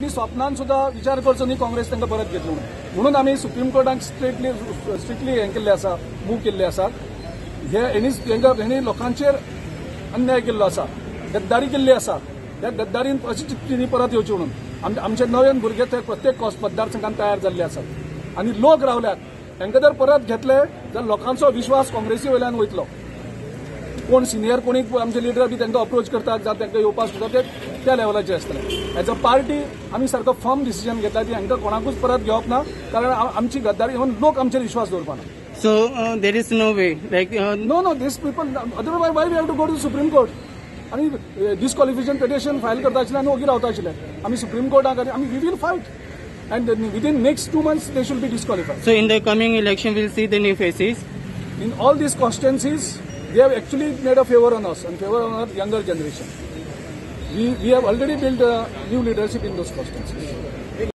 स्वप्नान सुद्धा विचार करचो न्ही काँग्रेस तांकां परत घेतलो म्हणून आमी सुप्रीम कोर्टाक स्ट्रिक्टली हें केल्लें आसा मूव केल्ले आसात. हेणी लोकांचेर अन्याय केल्लो आसा, गद्दारी केल्ली आसा. त्या गद्दारीन अशी चित्ती परत येवची म्हणून आमचे नवे भुरगे ते प्रत्येक मतदारसंघात तयार जाल्ले आसात आनी लोक रावल्यात. तांकां जर परत घेतले जाल्यार लोकांचो विश्वास काँग्रेसी वयल्यान वयतलो. कोण सिनियर कोणी आमचे लिडर बी तांकां अप्रोच करतात जावं तांकां येवपाक सुद्दां ते त्या लेवलाचेर आसतले. एज अ पार्टी आमी सारको फर्म डिसिजन घेतला की हांकां कोणाकूच परत घेवप ना, कारण आमची गद्दारी म्हणून लोक आमचेर विश्वास दवरपाना. So there is no way, like no, these people. Otherwise, why we have to go to the Supreme Court? आमी डिस्क्वॉलिफिकेशन पिटिशन फायल करता आशिल्ले आनी ओगी रावता आशिल्ले. आमी सुप्रीम कोर्टाक आमी we will fight and within next 2 months they should be disqualified. So in the coming election we'll see the new faces. In all these constituencies, they have actually made a favor on us and favor on our younger generation. We have already built a new leadership in those constituencies.